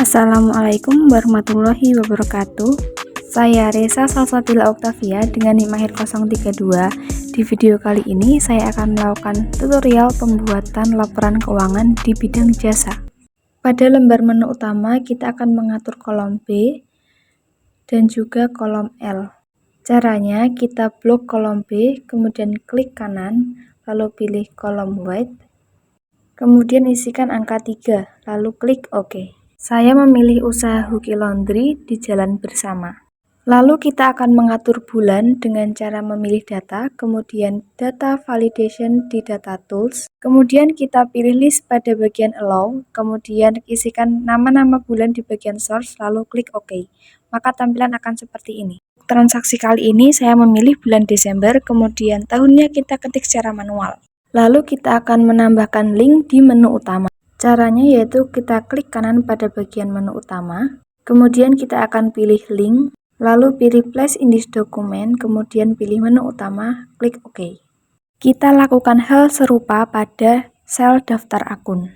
Assalamualaikum warahmatullahi wabarakatuh. Saya Reza Salsabila Oktavia dengan NIM akhir 032. Di video kali ini saya akan melakukan tutorial pembuatan laporan keuangan di bidang jasa. Pada lembar menu utama kita akan mengatur kolom B dan juga kolom L. Caranya kita blok kolom B, kemudian klik kanan, lalu pilih kolom white, kemudian isikan angka 3, lalu klik OK. Saya memilih usaha Huki Laundry di Jalan Bersama. Lalu kita akan mengatur bulan dengan cara memilih data, kemudian data validation di data tools, kemudian kita pilih list pada bagian allow, kemudian isikan nama-nama bulan di bagian source, lalu klik OK. Maka tampilan akan seperti ini. Transaksi kali ini saya memilih bulan Desember, kemudian tahunnya kita ketik secara manual. Lalu kita akan menambahkan link di menu utama. Caranya yaitu kita klik kanan pada bagian menu utama, kemudian kita akan pilih link, lalu pilih place in this document, kemudian pilih menu utama, klik OK. Kita lakukan hal serupa pada sel daftar akun.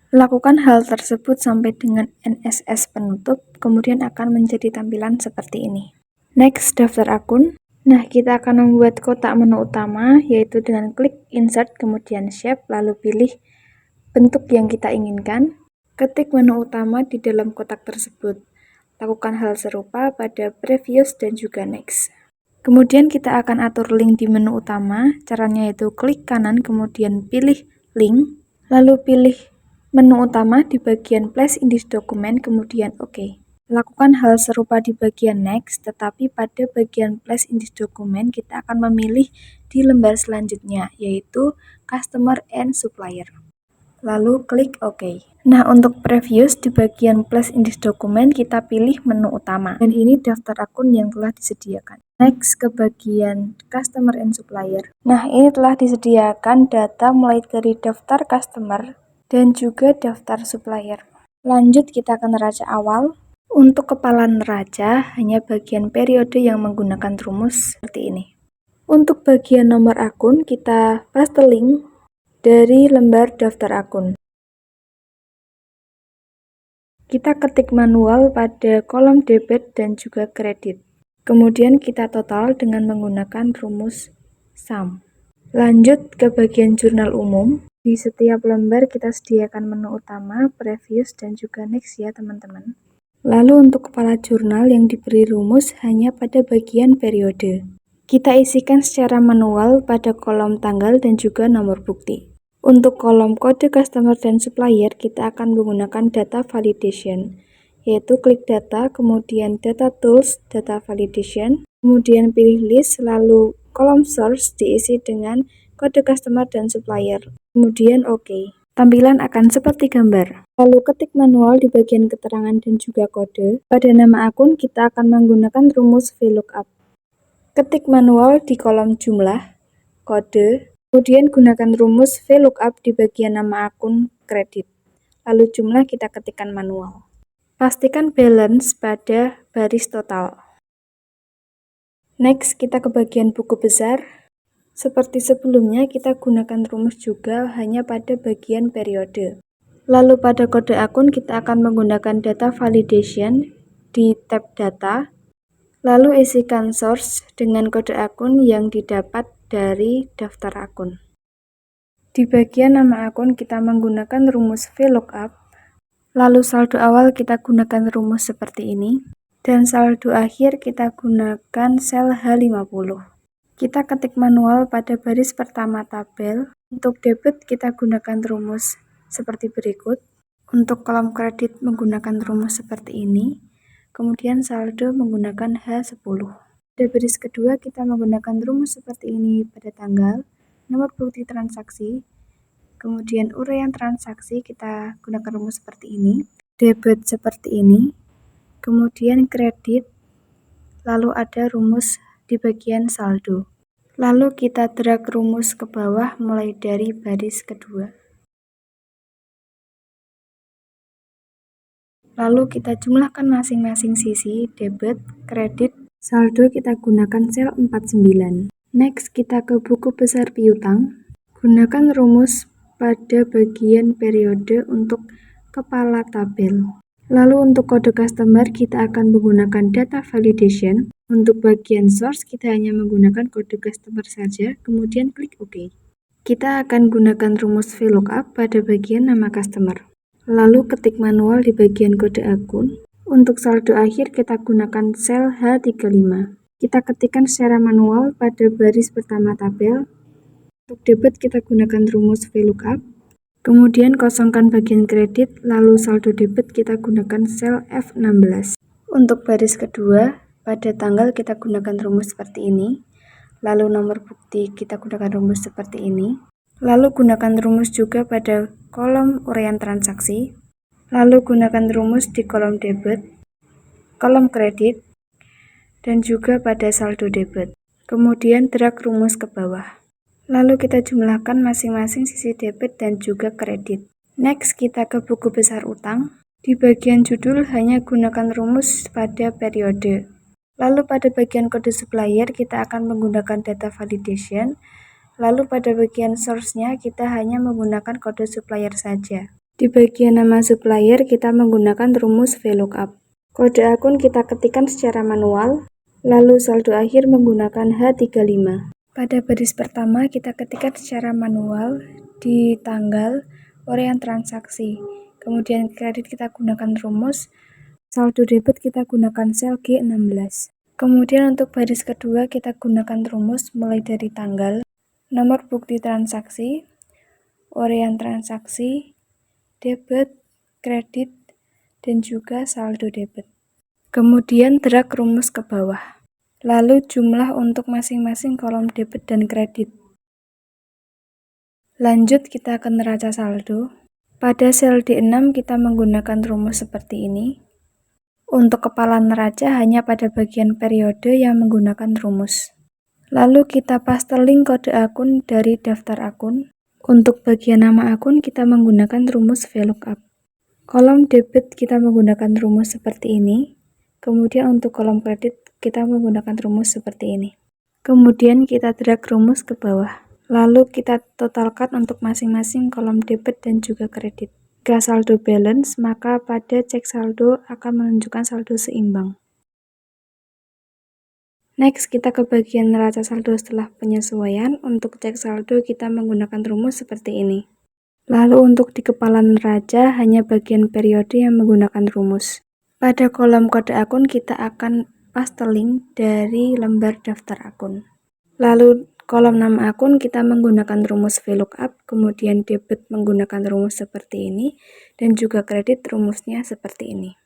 Lakukan hal tersebut sampai dengan NSS penutup, kemudian akan menjadi tampilan seperti ini. Next, daftar akun. Nah, kita akan membuat kotak menu utama, yaitu dengan klik insert, kemudian shape, lalu pilih bentuk yang kita inginkan, ketik menu utama di dalam kotak tersebut. Lakukan hal serupa pada previous dan juga next. Kemudian kita akan atur link di menu utama. Caranya yaitu klik kanan, kemudian pilih link, lalu pilih menu utama di bagian place in this document, kemudian OK. Lakukan hal serupa di bagian next, tetapi pada bagian place in this document kita akan memilih di lembar selanjutnya, yaitu customer and supplier. Lalu klik OK. Nah, untuk previous di bagian place in this document kita pilih menu utama. Dan ini daftar akun yang telah disediakan. Next ke bagian customer and supplier. Nah, ini telah disediakan data mulai dari daftar customer dan juga daftar supplier. Lanjut kita ke neraca awal. Untuk kepala neraca hanya bagian periode yang menggunakan rumus seperti ini. Untuk bagian nomor akun kita paste link dari lembar daftar akun. Kita ketik manual pada kolom debit dan juga kredit. Kemudian kita total dengan menggunakan rumus sum. Lanjut ke bagian jurnal umum. Di setiap lembar kita sediakan menu utama, previous, dan juga next ya teman-teman. Lalu untuk kepala jurnal yang diberi rumus hanya pada bagian periode. Kita isikan secara manual pada kolom tanggal dan juga nomor bukti. Untuk kolom kode customer dan supplier, kita akan menggunakan data validation, yaitu klik data, kemudian data tools, data validation, kemudian pilih list, lalu kolom source diisi dengan kode customer dan supplier, kemudian OK. Tampilan akan seperti gambar. Lalu ketik manual di bagian keterangan dan juga kode. Pada nama akun, kita akan menggunakan rumus VLOOKUP. Ketik manual di kolom jumlah, kode, kemudian gunakan rumus VLOOKUP di bagian nama akun kredit. Lalu jumlah kita ketikkan manual. Pastikan balance pada baris total. Next, kita ke bagian buku besar. Seperti sebelumnya, kita gunakan rumus juga hanya pada bagian periode. Lalu pada kode akun, kita akan menggunakan data validation di tab data. Lalu isikan source dengan kode akun yang didapat dari daftar akun. Di bagian nama akun kita menggunakan rumus VLOOKUP. Lalu saldo awal kita gunakan rumus seperti ini. Dan saldo akhir kita gunakan sel H50. Kita ketik manual pada baris pertama tabel. Untuk debit kita gunakan rumus seperti berikut. Untuk kolom kredit menggunakan rumus seperti ini. Kemudian saldo menggunakan H10. Pada baris kedua kita menggunakan rumus seperti ini pada tanggal, nomor bukti transaksi, kemudian uraian transaksi kita gunakan rumus seperti ini, debit seperti ini, kemudian kredit, lalu ada rumus di bagian saldo. Lalu kita drag rumus ke bawah mulai dari baris kedua. Lalu kita jumlahkan masing-masing sisi, debit, kredit, saldo kita gunakan sel 49. Next, kita ke buku besar piutang. Gunakan rumus pada bagian periode untuk kepala tabel. Lalu untuk kode customer kita akan menggunakan data validation. Untuk bagian source kita hanya menggunakan kode customer saja, kemudian klik OK. Kita akan gunakan rumus VLOOKUP pada bagian nama customer. Lalu ketik manual di bagian kode akun. Untuk saldo akhir kita gunakan sel H35. Kita ketikkan secara manual pada baris pertama tabel. Untuk debit kita gunakan rumus VLOOKUP. Kemudian kosongkan bagian kredit, lalu saldo debit kita gunakan sel F16. Untuk baris kedua, pada tanggal kita gunakan rumus seperti ini. Lalu nomor bukti kita gunakan rumus seperti ini. Lalu gunakan rumus juga pada kolom uraian transaksi. Lalu gunakan rumus di kolom debit, kolom kredit, dan juga pada saldo debit. Kemudian drag rumus ke bawah. Lalu kita jumlahkan masing-masing sisi debit dan juga kredit. Next, kita ke buku besar utang. Di bagian judul hanya gunakan rumus pada periode. Lalu pada bagian kode supplier kita akan menggunakan data validation. Lalu pada bagian source-nya kita hanya menggunakan kode supplier saja. Di bagian nama supplier kita menggunakan rumus VLOOKUP. Kode akun kita ketikkan secara manual. Lalu saldo akhir menggunakan H35. Pada baris pertama kita ketikkan secara manual di tanggal, uraian transaksi. Kemudian kredit kita gunakan rumus, saldo debit kita gunakan sel G16. Kemudian untuk baris kedua kita gunakan rumus mulai dari tanggal, nomor bukti transaksi, uraian transaksi, debit, kredit, dan juga saldo debit. Kemudian drag rumus ke bawah. Lalu jumlah untuk masing-masing kolom debit dan kredit. Lanjut kita ke neraca saldo. Pada sel D6 kita menggunakan rumus seperti ini. Untuk kepala neraca hanya pada bagian periode yang menggunakan rumus. Lalu kita paste link kode akun dari daftar akun. Untuk bagian nama akun kita menggunakan rumus VLOOKUP. Kolom debit kita menggunakan rumus seperti ini. Kemudian untuk kolom kredit kita menggunakan rumus seperti ini. Kemudian kita drag rumus ke bawah. Lalu kita totalkan untuk masing-masing kolom debit dan juga kredit. Jika saldo balance, maka pada cek saldo akan menunjukkan saldo seimbang. Next, kita ke bagian neraca saldo setelah penyesuaian. Untuk cek saldo kita menggunakan rumus seperti ini. Lalu untuk di kepala neraca hanya bagian periode yang menggunakan rumus. Pada kolom kode akun kita akan paste link dari lembar daftar akun. Lalu kolom nama akun kita menggunakan rumus VLOOKUP, kemudian debit menggunakan rumus seperti ini, dan juga kredit rumusnya seperti ini.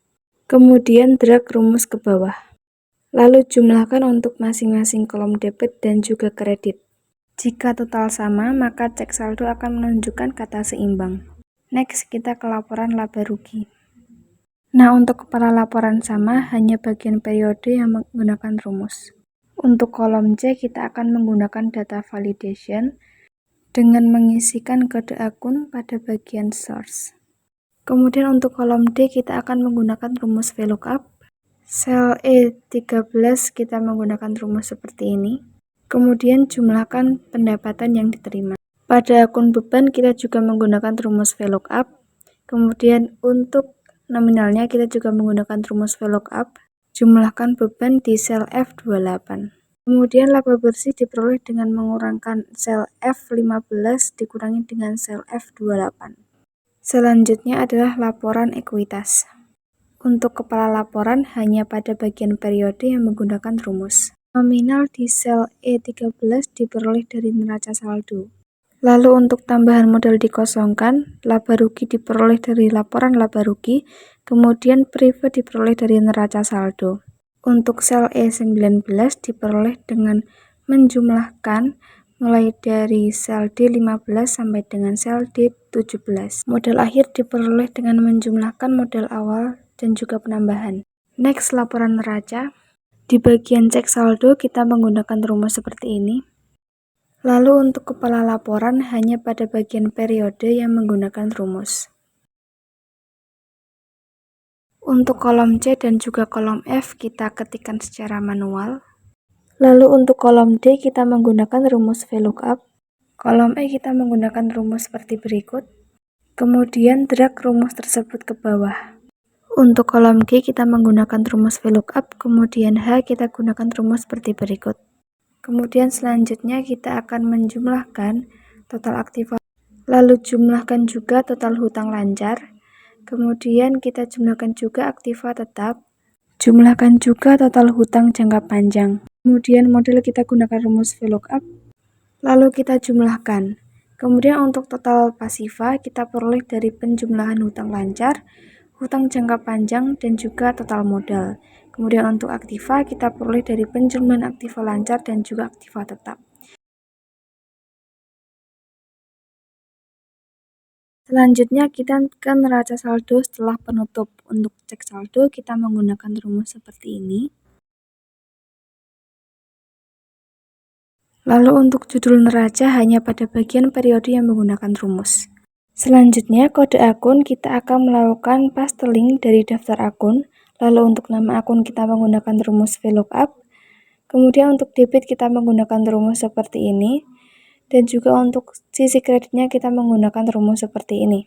Kemudian drag rumus ke bawah. Lalu jumlahkan untuk masing-masing kolom debit dan juga kredit. Jika total sama, maka cek saldo akan menunjukkan kata seimbang. Next, kita ke laporan laba rugi. Nah, untuk kepala laporan sama, hanya bagian periode yang menggunakan rumus. Untuk kolom C, kita akan menggunakan data validation dengan mengisikan kode akun pada bagian source. Kemudian untuk kolom D, kita akan menggunakan rumus VLOOKUP. Sel E13 kita menggunakan rumus seperti ini. Kemudian jumlahkan pendapatan yang diterima. Pada akun beban, kita juga menggunakan rumus VLOOKUP. Kemudian untuk nominalnya kita juga menggunakan rumus VLOOKUP, jumlahkan beban di sel F28. Kemudian laba bersih diperoleh dengan mengurangkan sel F15 dikurangi dengan sel F28. Selanjutnya adalah laporan ekuitas. Untuk kepala laporan hanya pada bagian periode yang menggunakan rumus. Nominal di sel E13 diperoleh dari neraca saldo. Lalu untuk tambahan modal dikosongkan, laba rugi diperoleh dari laporan laba rugi, kemudian private diperoleh dari neraca saldo. Untuk sel E19 diperoleh dengan menjumlahkan mulai dari sel D15 sampai dengan sel D17. Modal akhir diperoleh dengan menjumlahkan modal awal dan juga penambahan. Next, laporan neraca. Di bagian cek saldo kita menggunakan rumus seperti ini. Lalu untuk kepala laporan hanya pada bagian periode yang menggunakan rumus. Untuk kolom C dan juga kolom F kita ketikkan secara manual. Lalu untuk kolom D kita menggunakan rumus VLOOKUP. Kolom E kita menggunakan rumus seperti berikut. Kemudian drag rumus tersebut ke bawah. Untuk kolom G kita menggunakan rumus VLOOKUP, kemudian H kita gunakan rumus seperti berikut. Kemudian selanjutnya kita akan menjumlahkan total aktiva, lalu jumlahkan juga total hutang lancar, kemudian kita jumlahkan juga aktiva tetap, jumlahkan juga total hutang jangka panjang. Kemudian model kita gunakan rumus VLOOKUP, lalu kita jumlahkan. Kemudian untuk total pasiva kita peroleh dari penjumlahan hutang lancar, hutang jangka panjang, dan juga total modal. Kemudian untuk aktiva kita peroleh dari penjumlahan aktiva lancar dan juga aktiva tetap. Selanjutnya kita ke neraca saldo setelah penutup. Untuk cek saldo kita menggunakan rumus seperti ini. Lalu untuk judul neraca hanya pada bagian periode yang menggunakan rumus. Selanjutnya kode akun kita akan melakukan paste link dari daftar akun. Lalu untuk nama akun kita menggunakan rumus VLOOKUP. Kemudian untuk debit kita menggunakan rumus seperti ini. Dan juga untuk sisi kreditnya kita menggunakan rumus seperti ini.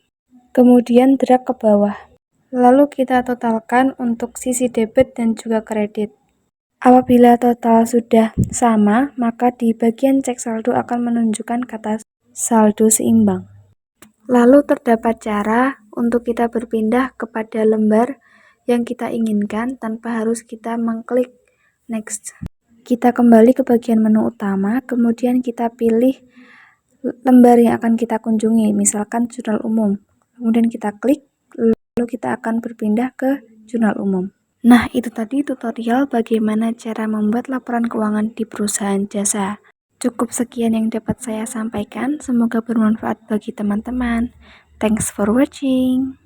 Kemudian drag ke bawah. Lalu kita totalkan untuk sisi debit dan juga kredit. Apabila total sudah sama, maka di bagian cek saldo akan menunjukkan kata saldo seimbang. Lalu terdapat cara untuk kita berpindah kepada lembar yang kita inginkan tanpa harus kita mengklik next. Kita kembali ke bagian menu utama, kemudian kita pilih lembar yang akan kita kunjungi, misalkan jurnal umum. Kemudian kita klik, lalu kita akan berpindah ke jurnal umum. Nah, itu tadi tutorial bagaimana cara membuat laporan keuangan di perusahaan jasa. Cukup sekian yang dapat saya sampaikan, semoga bermanfaat bagi teman-teman. Thanks for watching.